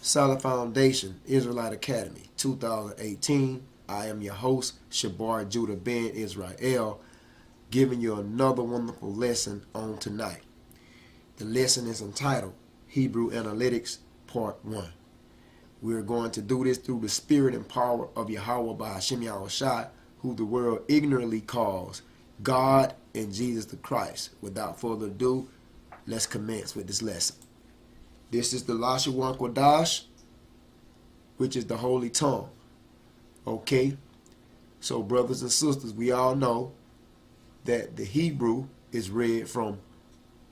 Solid Foundation, Israelite Academy, 2018. I am your host, Shabar Judah Ben Israel, giving you another wonderful lesson on tonight. The lesson is entitled Hebrew Analytics, Part 1. We're going to do this through the spirit and power of Yahweh by S.F.I.A, who the world ignorantly calls God and Jesus the Christ. Without further ado, let's commence with this lesson. This is the Lashawan Kodash, which is the Holy Tongue. Okay? So, brothers and sisters, we all know that the Hebrew is read from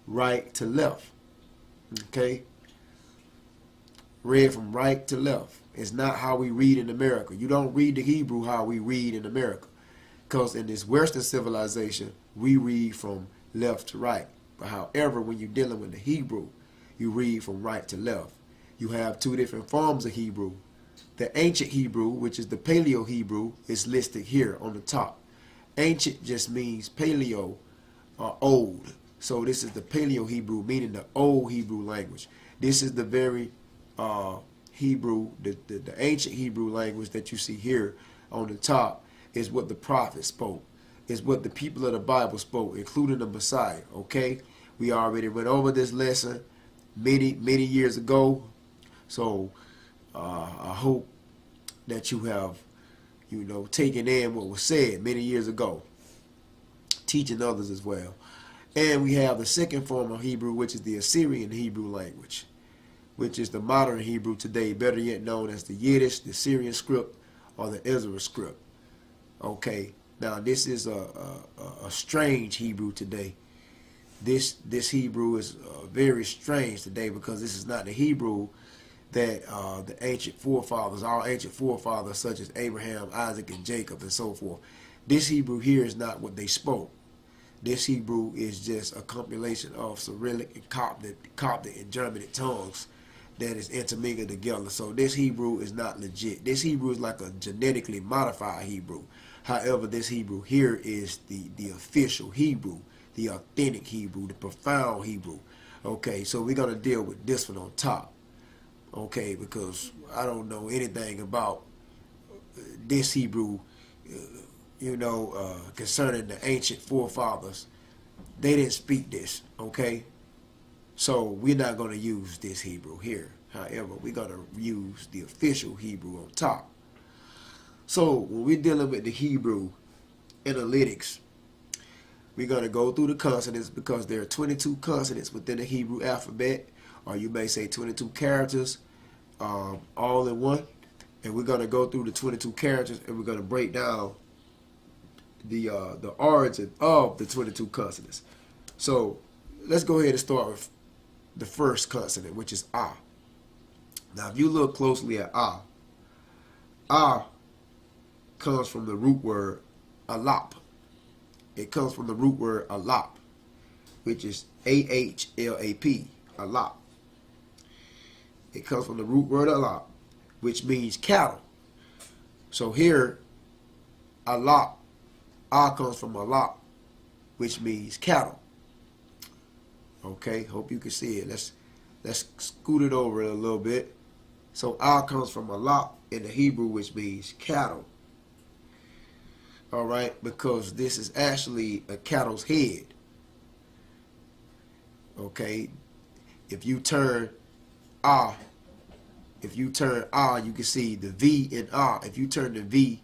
right to left. Okay? Read from right to left. It's not how we read in America. You don't read the Hebrew how we read in America. Because in this Western civilization, we read from left to right. But however, when you're dealing with the Hebrew, you read from right to left. You have two different forms of Hebrew. The ancient Hebrew, which is the Paleo Hebrew, is listed here on the top. Ancient just means paleo, or old. So this is the Paleo Hebrew, meaning the old Hebrew language. This is the very Hebrew, the ancient Hebrew language that you see here on the top is what the prophets spoke. Is what the people of the Bible spoke, including the Messiah. Okay? We already went over this lesson many years ago. So I hope that you have, taken in what was said many years ago, teaching others as well. And we have the second form of Hebrew, which is the Assyrian Hebrew language, which is the modern Hebrew today, better yet known as the Yiddish, the Syrian script, or the Israel script. Okay, now this is a strange Hebrew today. This Hebrew is very strange today because this is not the Hebrew that the ancient forefathers, our ancient forefathers such as Abraham, Isaac, and Jacob, and so forth. This Hebrew here is not what they spoke. This Hebrew is just a compilation of Cyrillic and Coptic and Germanic tongues that is intermingled together. So this Hebrew is not legit. This Hebrew is like a genetically modified Hebrew. However, this Hebrew here is the official Hebrew, the authentic Hebrew, the profound Hebrew. Okay, so we're going to deal with this one on top. Okay, because I don't know anything about this Hebrew, concerning the ancient forefathers. They didn't speak this, okay? So we're not going to use this Hebrew here. However, we're going to use the official Hebrew on top. So when we're dealing with the Hebrew analytics, we're going to go through the consonants because there are 22 consonants within the Hebrew alphabet, or you may say 22 characters all in one. And we're going to go through the 22 characters and we're going to break down the origin of the 22 consonants. So let's go ahead and start with the first consonant, which is A. Now, if you look closely at A comes from the root word alap. It comes from the root word alap, which is A-H-L-A-P, alap. It comes from the root word alap, which means cattle. So here, alap, A comes from alap, which means cattle. Okay, hope you can see it. Let's scoot it over a little bit. So A comes from alap in the Hebrew, which means cattle. All right, because this is actually a cattle's head. Okay, if you turn A, you can see the V in A. If you turn the V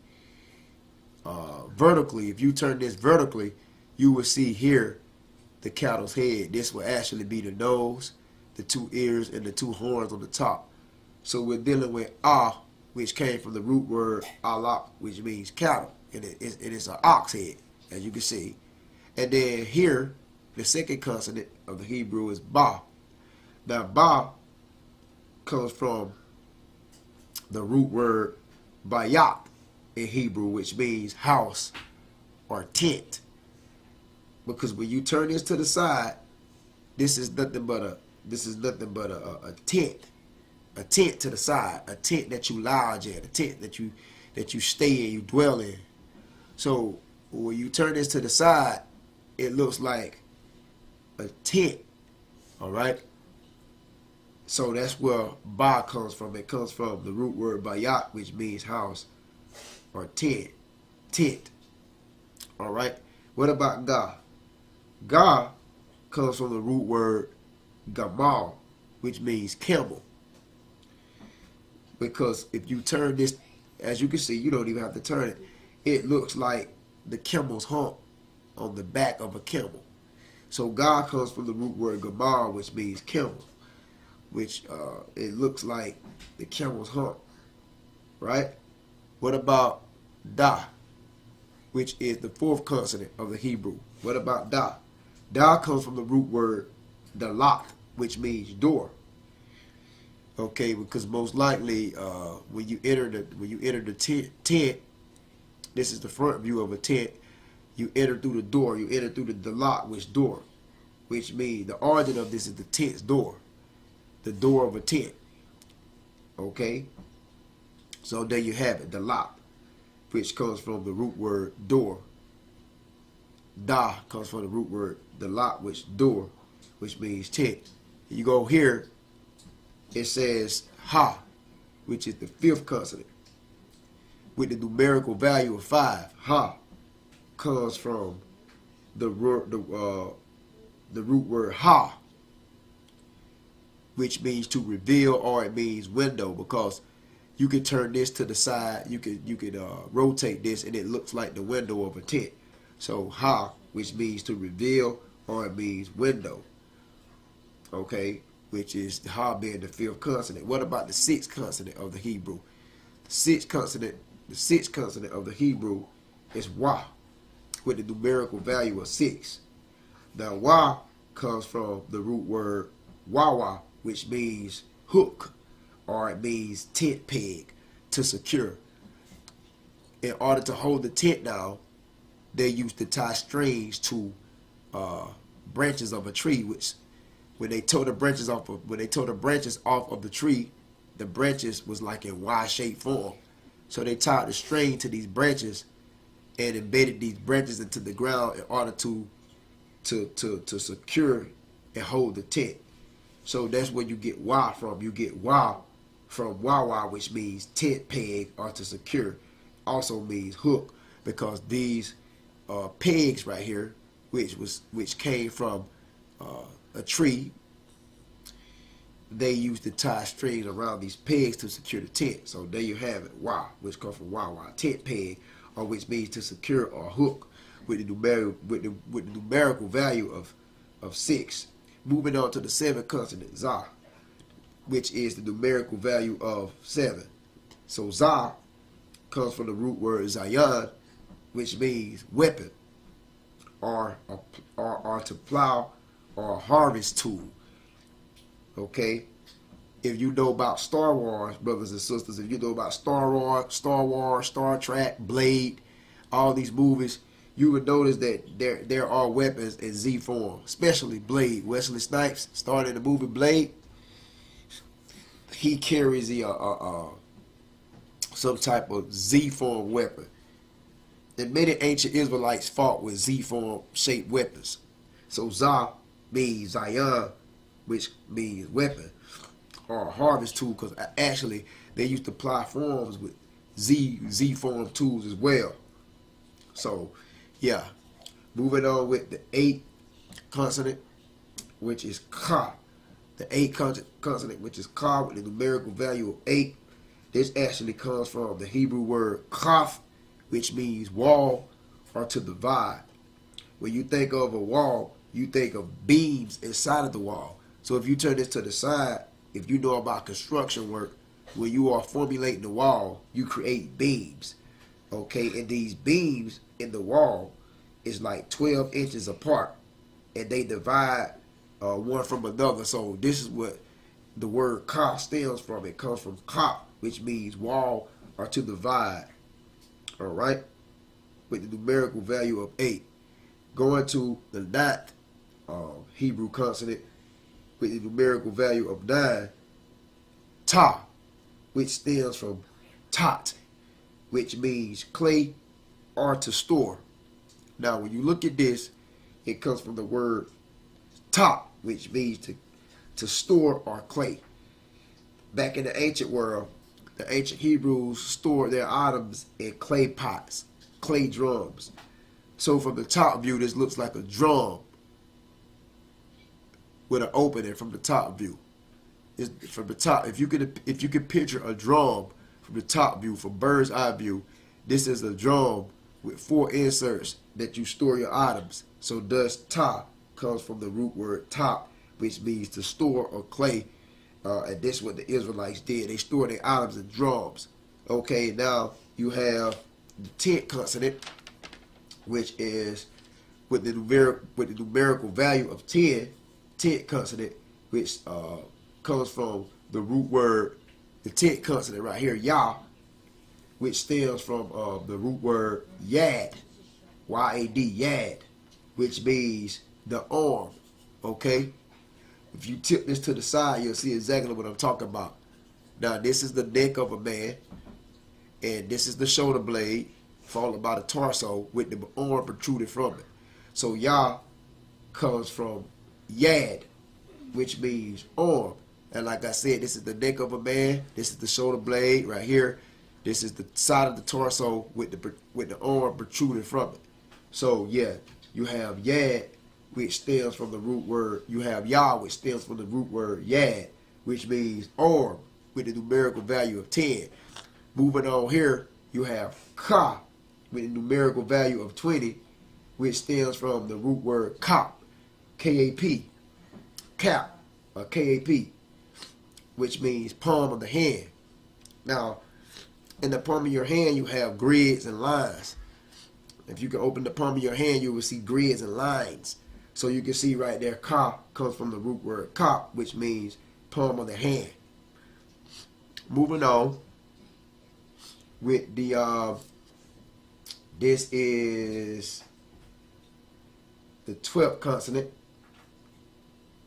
vertically, if you turn this vertically, you will see here the cattle's head. This will actually be the nose, the two ears, and the two horns on the top. So we're dealing with A, which came from the root word alap, which means cattle. And it's an ox head, as you can see. And then here, the second consonant of the Hebrew is Ba. Now, Ba comes from the root word bayat in Hebrew, which means house or tent. Because when you turn this to the side, this is nothing but a tent. A tent to the side, a tent that you lodge in, a tent that you stay in, you dwell in. So when you turn this to the side, it looks like a tent. All right. So that's where ba comes from. It comes from the root word bayat, which means house or tent. Tent. All right. What about ga? Ga comes from the root word gamal, which means camel. Because if you turn this, as you can see, you don't even have to turn it. It looks like the camel's hump on the back of a camel. So God comes from the root word gamal, which means camel, which it looks like the camel's hump, right? What about da, which is the fourth consonant of the Hebrew? What about da? Da comes from the root word dalat, which means door. Okay, because most likely when you enter the tent, this is the front view of a tent. You enter through the door. You enter through the dalat, which means the origin of this is the tent's door, the door of a tent. Okay, so there you have it, dalat, which comes from the root word door. Da comes from the root word dalat, which door, which means tent. You go here, it says ha, which is the fifth consonant, with the numerical value of 5. Ha comes from the root word ha, which means to reveal, or it means window, because you can turn this to the side, you could rotate this, and it looks like the window of a tent. So ha, which means to reveal, or it means window. Okay, which is ha being the fifth consonant. What about the sixth consonant of the Hebrew? The sixth consonant of the Hebrew is wa, with the numerical value of 6. Now wa comes from the root word wawa, which means hook, or it means tent peg, to secure. In order to hold the tent down, they used to tie strings to branches of a tree, which when they tore the branches off of the tree, the branches was like in Y-shaped form. So they tied the string to these branches and embedded these branches into the ground in order to secure and hold the tent. So that's where you get wa from. You get wa from wawa, which means tent peg, or to secure. Also means hook, because these pegs right here, which came from a tree, they used to tie strings around these pegs to secure the tent. So there you have it, wa, which comes from wawa, tent peg, or which means to secure or hook, with the numerical value of 6. Moving on to the seventh consonant, za, which is the numerical value of 7. So za comes from the root word zayan, which means weapon, or to plow, or a harvest tool. Okay, if you know about Star Wars, brothers and sisters, if you know about Star Wars, Star Trek, Blade, all these movies, you would notice that there are weapons in Z form, especially Blade. Wesley Snipes, starred in the movie Blade, he carries some type of Z form weapon. And many ancient Israelites fought with Z form shaped weapons. So Za means Zion, which means weapon, or a harvest tool, because actually they used to apply forms with Z form tools as well. So yeah, moving on with the 8th consonant, which is ka. The 8th consonant, which is ka, with the numerical value of 8. This actually comes from the Hebrew word kaf, which means wall, or to divide. When you think of a wall, you think of beams inside of the wall. So if you turn this to the side, if you know about construction work, when you are formulating the wall, you create beams. Okay, and these beams in the wall is like 12 inches apart, and they divide one from another. So this is what the word ka stems from. It comes from ka, which means wall, or to divide. All right, with the numerical value of 8. Going to the 9th Hebrew consonant, with the numerical value of 9, ta, which stems from tat, which means clay, or to store. Now, when you look at this, it comes from the word ta, which means to store, or clay. Back in the ancient world, the ancient Hebrews stored their items in clay pots, clay drums. So from the top view, this looks like a drum with an opening from the top view. From the top, if you could picture a drum from the top view, from bird's eye view, this is a drum with 4 inserts that you store your items. So thus ta comes from the root word top, which means to store or clay. And this is what the Israelites did. They stored their items in drums. Okay, now you have the 10th consonant, which is with the numerical value of 10. 10th consonant, which comes from the root word, the 10th consonant right here, Yah, which stems from the root word Yad, Y-A-D, Yad, which means the arm. Okay? If you tip this to the side, you'll see exactly what I'm talking about. Now, this is the neck of a man, and this is the shoulder blade, followed by the torso with the arm protruding from it. So, Yah comes from Yad, which means arm. And like I said, this is the neck of a man. This is the shoulder blade right here. This is the side of the torso with the arm protruding from it. So, yeah, you have Yad, which stems from the root word. You have Yah, which stems from the root word Yad, which means arm, with the numerical value of 10. Moving on here, you have Ka, with a numerical value of 20, which stems from the root word Kap, K-A-P, Cap, or K-A-P, which means palm of the hand. Now, in the palm of your hand, you have grids and lines. If you can open the palm of your hand, you will see grids and lines. So you can see right there, Ka comes from the root word Kap, which means palm of the hand. Moving on with the, this is the 12th consonant,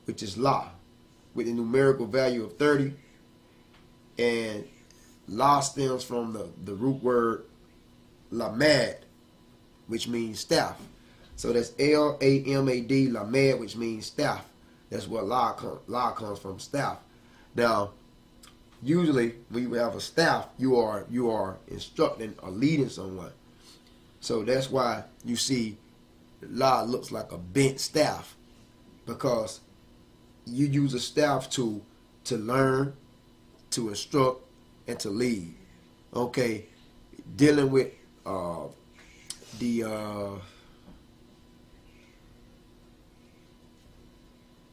which is La, with a numerical value of 30. And La stems from the root word Lamad, which means staff. So that's L-A-M-A-D, Lamed, which means staff. That's where La comes from, staff. Now, usually when you have a staff, you are instructing or leading someone. So that's why you see La looks like a bent staff, because you use a staff to learn, to instruct, and to lead. Okay, dealing with the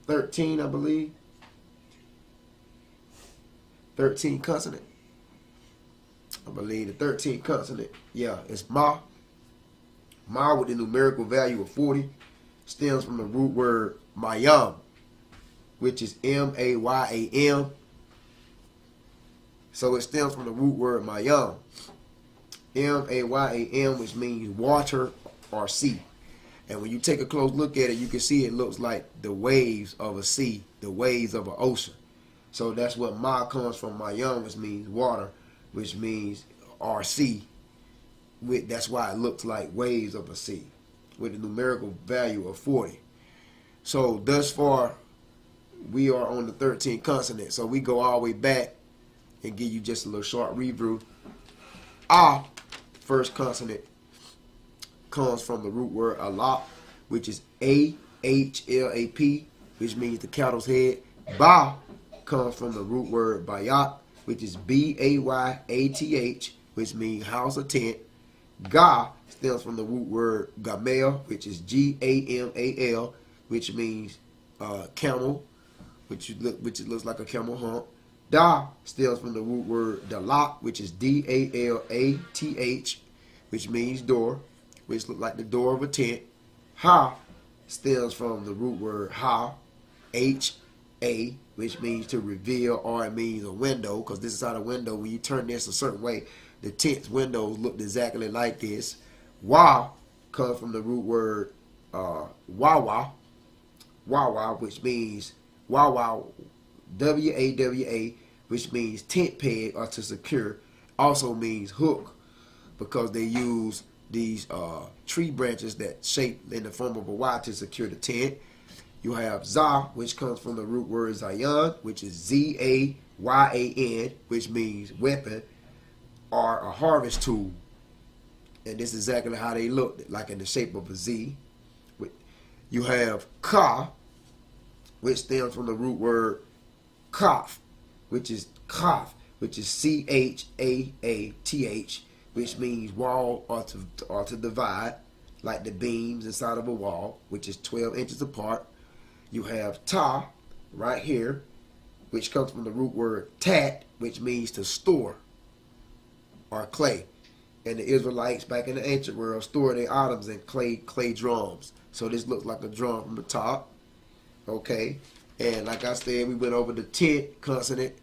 13, I believe. 13 consonant. I believe the 13th consonant. Yeah, it's Ma. Ma with the numerical value of 40 stems from the root word Mayam, which is M-A-Y-A-M. So it stems from the root word Mayam. M-A-Y-A-M, which means water or sea. And when you take a close look at it, you can see it looks like the waves of a sea, the waves of an ocean. So that's what Ma comes from, Mayam, which means water, which means or sea. That's why it looks like waves of a sea, with a numerical value of 40. So thus far, we are on the 13th consonant. So we go all the way back and give you just a little short review. Ah, first consonant, comes from the root word alap, which is A-H-L-A-P, which means the cattle's head. Ba comes from the root word bayat, which is B-A-Y-A-T-H, which means house or tent. Ga stems from the root word gamel, which is G-A-M-A-L, which means camel, which looks like a camel hump. Da stems from the root word dalat, which is D-A-L-A-T-H, which means door, which looks like the door of a tent. Ha stems from the root word ha, H-A, which means to reveal, or it means a window, because this is how the window, when you turn this a certain way, the tent's windows looked exactly like this. Wa comes from the root word wawa, which means wawa, W-A-W-A, which means tent peg or to secure. Also means hook, because they use these tree branches that shape in the form of a Y to secure the tent. You have Za, which comes from the root word Zayan, which is Z-A-Y-A-N, Y-A-N, which means weapon, or a harvest tool. And this is exactly how they look, like in the shape of a Z. You have Ka, which stems from the root word Kaf, which is Kaf, which is C-H-A-A-T-H, which means wall or to divide, like the beams inside of a wall, which is 12 inches apart. You have Ta right here, which comes from the root word tat, which means to store or clay. And the Israelites back in the ancient world stored their items in clay drums. So this looks like a drum from the top. Okay. And like I said, we went over the 10th consonant,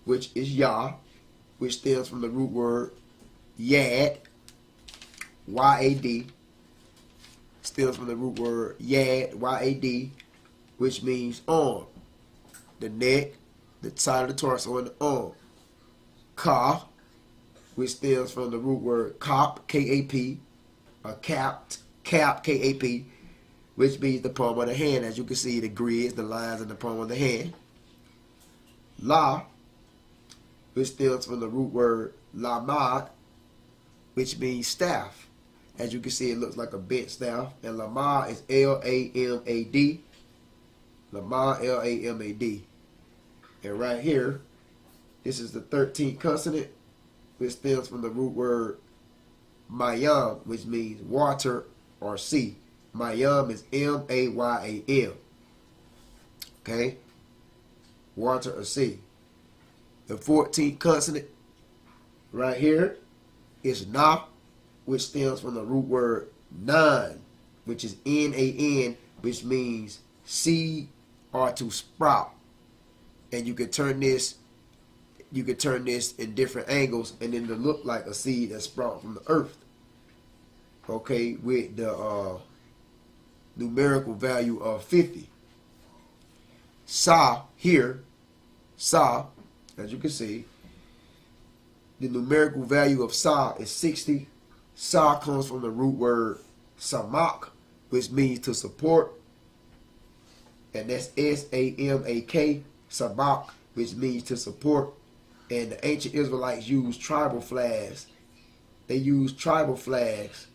which is Yah, which stems from the root word Yad, Y-A-D. Stems from the root word Yad, Y-A-D, which means arm. The neck, the side of the torso, and the arm. Ka, which stems from the root word Kap, K-A-P, or capped, K-A-P, which means the palm of the hand. As you can see, the grids, the lines in the palm of the hand. La, which stems from the root word Lamad, which means staff. As you can see, it looks like a bent staff. And Lamad is L-A-M-A-D. Lamad, L-A-M-A-D. And right here, this is the 13th consonant, which stems from the root word Mayam, which means water or sea. Mayam is M-A-Y-A-M. Okay? Water or sea. The 14th consonant right here is Na, which stems from the root word Nan, which is N-A-N, which means seed or to sprout. And you can turn this in different angles and then to look like a seed that sprout from the earth. Okay, with the numerical value of 50. Sa here, Sa, as you can see, the numerical value of Sa is 60. Sa comes from the root word Samak, which means to support. And that's S-A-M-A-K, Sabak, which means to support. And the ancient Israelites used tribal flags. They used tribal flags.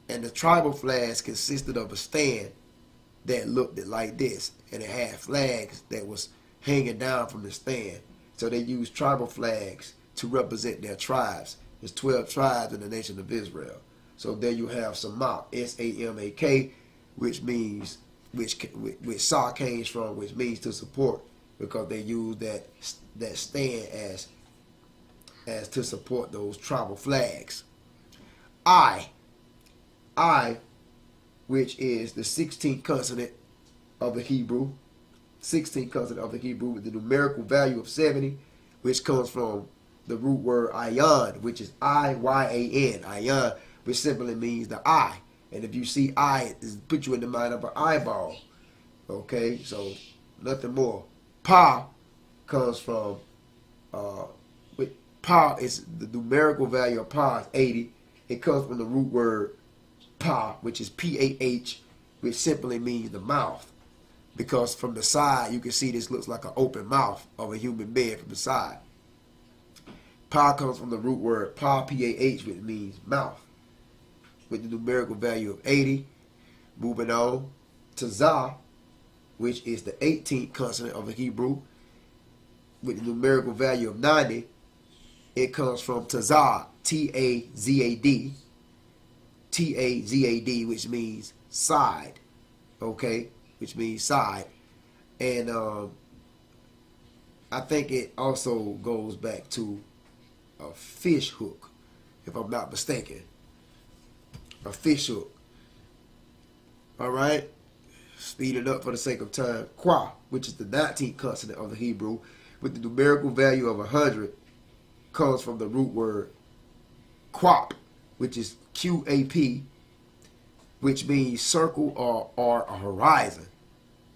And the tribal flags consisted of a stand that looked like this. And it had flags that was hanging down from the stand. So they used tribal flags to represent their tribes. There's 12 tribes in the nation of Israel. So there you have Samak, S-A-M-A-K, which means, which Sa came from, which means to support, because they used that stand as to support those tribal flags. I, which is the 16th consonant of the Hebrew, 16th consonant of the Hebrew with the numerical value of 70, which comes from the root word ayan, which is I-Y-A-N, ayan, which simply means the eye. And if you see eye, it puts you in the mind of an eyeball. Okay, so nothing more. Pa comes from, Pa is the numerical value of Pa is 80. It comes from the root word Pa, which is P-A-H, which simply means the mouth. Because from the side, you can see this looks like an open mouth of a human being from the side. Pa comes from the root word Pa, P-A-H, which means mouth, with the numerical value of 80. Moving on to Za, which is the 18th consonant of the Hebrew, with the numerical value of 90. It comes from Tazad, T-A-Z-A-D, T-A-Z-A-D, which means side, okay, which means side. And I think it also goes back to a fish hook, if I'm not mistaken. A fish hook. All right. Speed it up for the sake of time. Qua, which is the 19th consonant of the Hebrew, with the numerical value of 100, comes from the root word quap, which is Q-A-P, which means circle or a horizon.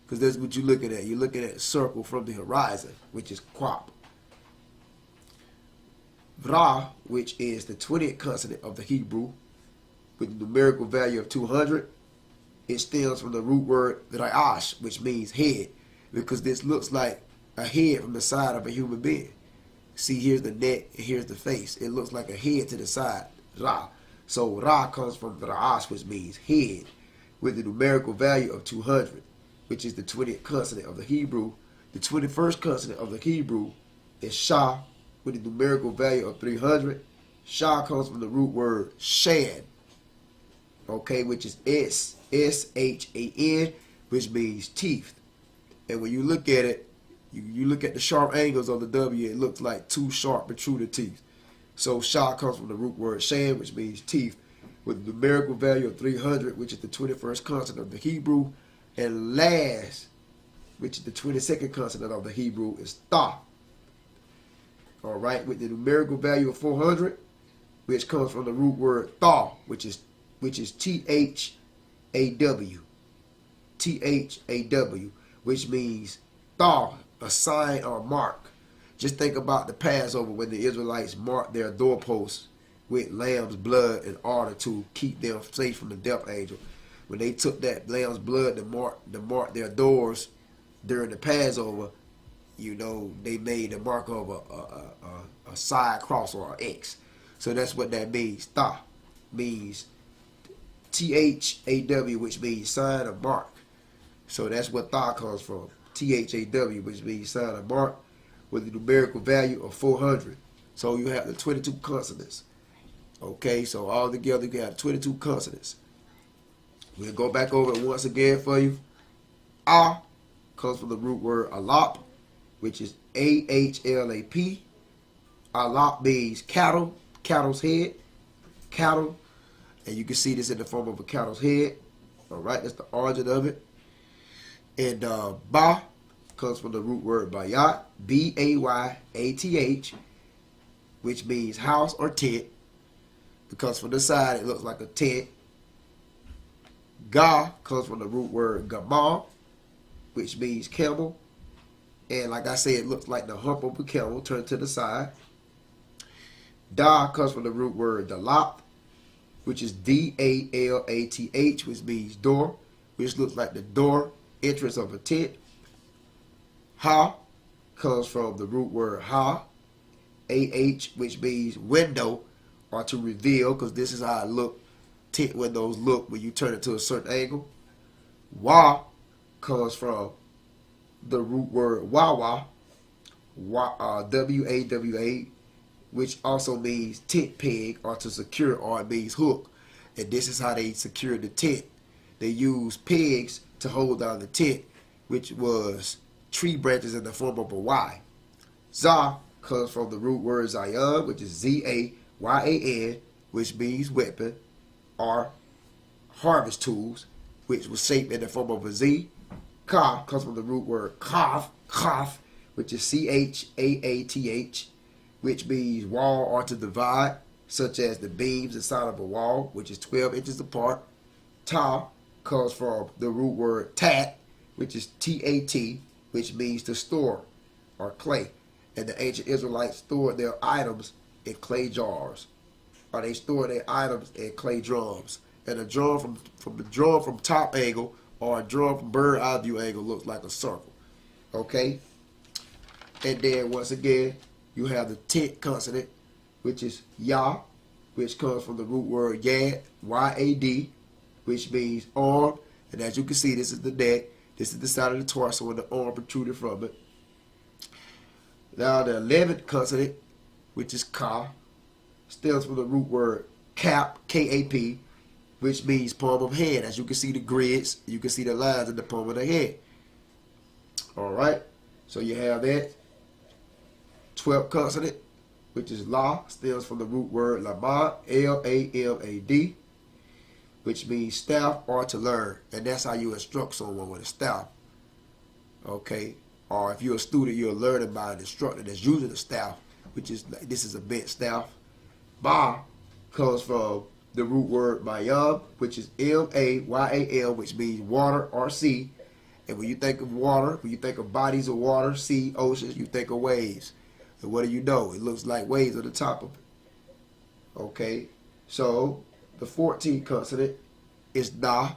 Because that's what you're looking at. You're looking at a circle from the horizon, which is quap. Ra, which is the 20th consonant of the Hebrew, with the numerical value of 200. It stems from the root word Ra'ash, which means head, because this looks like a head from the side of a human being. See, here's the neck and here's the face. It looks like a head to the side. Ra. So Ra comes from Ra'as, which means head, with the numerical value of 200, which is the 20th consonant of the Hebrew. The 21st consonant of the Hebrew is Shah, with the numerical value of 300. Shah comes from the root word shan, okay, which is S-H-A-N, which means teeth. And when you look at it, you look at the sharp angles of the W, it looks like two sharp protruded teeth. So Shah comes from the root word shan, which means teeth, with the numerical value of 300, which is the 21st consonant of the Hebrew. And last, which is the 22nd consonant of the Hebrew, is Tha. All right, with the numerical value of 400, which comes from the root word Tha, which is T-H-A-W. T-H-A-W, which means Tha, a sign or a mark. Just think about the Passover when the Israelites marked their doorposts with lamb's blood in order to keep them safe from the death angel. When they took that lamb's blood to mark their doors during the Passover, you know, they made a mark of a side cross or an X. So that's what that means. Tha means T-H-A-W, which means sign or mark. So that's what Tha comes from. T-H-A-W, which means sign or mark, with the numerical value of 400. So you have the 22 consonants. Okay, so all together you have 22 consonants. We'll go back over it once again for you. A comes from the root word alap, which is A-H-L-A-P. Alap means cattle, cattle's head, cattle. And you can see this in the form of a cattle's head. All right, that's the origin of it. And Ba comes from the root word bayat, B-A-Y-A-T-H, which means house or tent, because from the side it looks like a tent. Ga comes from the root word gama, which means camel. And like I said, it looks like the hump of a camel turned to the side. Da comes from the root word dalat, which is D-A-L-A-T-H, which means door, which looks like the door entrance of a tent. Ha comes from the root word ha, A-H, which means window or to reveal, because this is how it look. Tent windows look when you turn it to a certain angle. Wa comes from the root word wawa, W-A-W-A, which also means tent peg or to secure, or it means hook. And this is how they secure the tent. They use pegs to hold down the tent, which was tree branches in the form of a Y. Za comes from the root word zayan, which is Z-A-Y-A-N, which means weapon or harvest tools, which was shaped in the form of a Z. Ka comes from the root word kaf, which is C-H-A-A-T-H, which means wall or to divide, such as the beams inside of a wall, which is 12 inches apart. Ta comes from the root word tat, which is T-A-T, which means to store or clay. And the ancient Israelites stored their items in clay jars, or they stored their items in clay drums. And a drum from top angle or a drum from bird eye view angle looks like a circle. Okay? And then once again, you have the 10th consonant, which is Ya, which comes from the root word Yad, Y-A-D, which means arm. And as you can see, this is the neck. This is the side of the torso and the arm protruding from it. Now the 11th consonant, which is Ka, stems from the root word Cap, K-A-P, which means palm of hand. As you can see the grids, you can see the lines in the palm of the hand. All right, so you have that. 12th consonant, which is La, stems from the root word Lamad, L-A-M-A-D, which means staff or to learn. And that's how you instruct someone with a staff. Okay, or if you're a student, you're learning by an instructor that's using a staff, which is, this is a bent staff. Ba comes from the root word Mayam, which is M-A-Y-A-M, which means water or sea. And when you think of water, when you think of bodies of water, sea, oceans, you think of waves. And what do you know? It looks like waves on the top of it. Okay, so the 14th consonant is Na,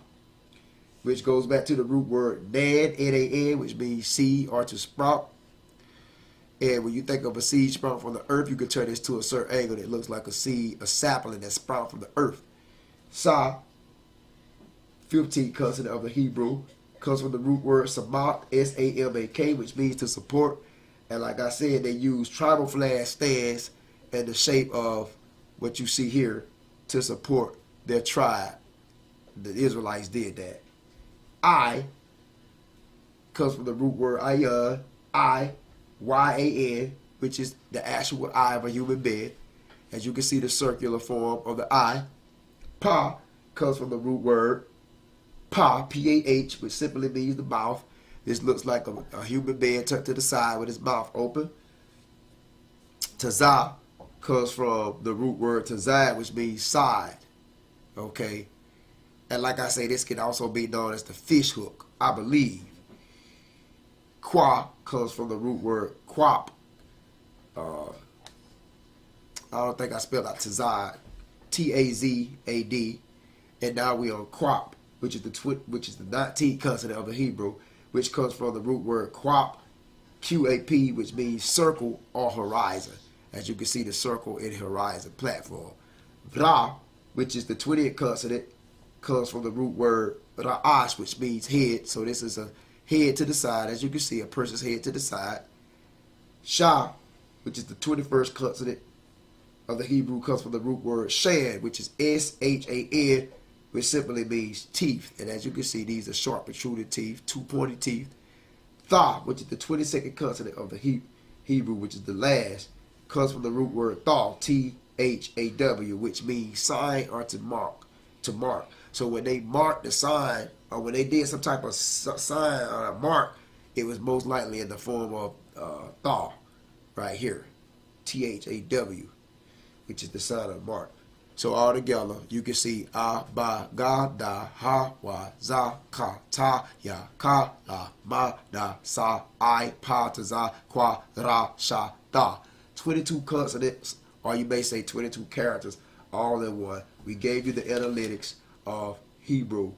which goes back to the root word Nan, N-A-N, which means seed or to sprout. And when you think of a seed sprung from the earth, you can turn this to a certain angle that looks like a seed, a sapling that sprung from the earth. Sa, 15th consonant of the Hebrew, comes from the root word samak, S-A-M-A-K, which means to support. And like I said, they use tribal flag stands in the shape of what you see here to support their tribe. The Israelites did that. I comes from the root word ayan, I-Y-A-N, which is the actual eye of a human being. As you can see, the circular form of the eye. Pa comes from the root word pa, P-A-H, which simply means the mouth. This looks like a human being tucked to the side with his mouth open. Tazah comes from the root word tazah, which means side. Okay? And like I say, this can also be known as the fish hook, I believe. Qua comes from the root word quap. I don't think I spelled out tazad, T-A-Z-A-D. And now we on quap, which is the 19th consonant of the Hebrew, which comes from the root word quap, Q-A-P, which means circle or horizon. As you can see, the circle in horizon platform. Ra, which is the 20th consonant, comes from the root word ra'ash, which means head. So this is a head to the side. As you can see, a person's head to the side. Shah, which is the 21st consonant of the Hebrew, comes from the root word shan, which is S-H-A-N, which simply means teeth. And as you can see, these are sharp protruded teeth, two pointed teeth. Tha, which is the 22nd consonant of the Hebrew, which is the last, comes from the root word thaw, T-H-A-W, which means sign or to mark. So when they marked the sign, or when they did some type of sign or a mark, it was most likely in the form of thaw, right here, T-H-A-W, which is the sign of mark. So all together, you can see a, ba, ga, da, ha, wa, za, ka, ta, ya, ka, la, ma, da, sa, I, pa, ta, za, qua, ra, sha, da. 22 consonants, or you may say 22 characters, all in one. We gave you the analytics of Hebrew,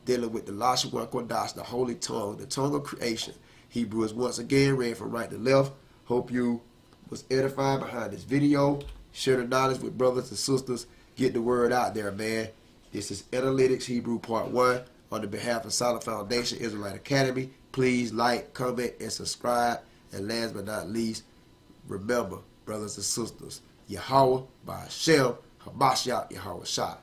dealing with the Lashon Kodash, the holy tongue, the tongue of creation. Hebrew is once again read from right to left. Hope you was edified behind this video. Share the knowledge with brothers and sisters. Get the word out there, man. This is Analytics Hebrew Part 1 on the behalf of Solid Foundation Israelite Academy. Please like, comment, and subscribe. And last but not least, remember, brothers and sisters, Yahweh, Ba'ashem, Hamashiach, Yahweh Shah.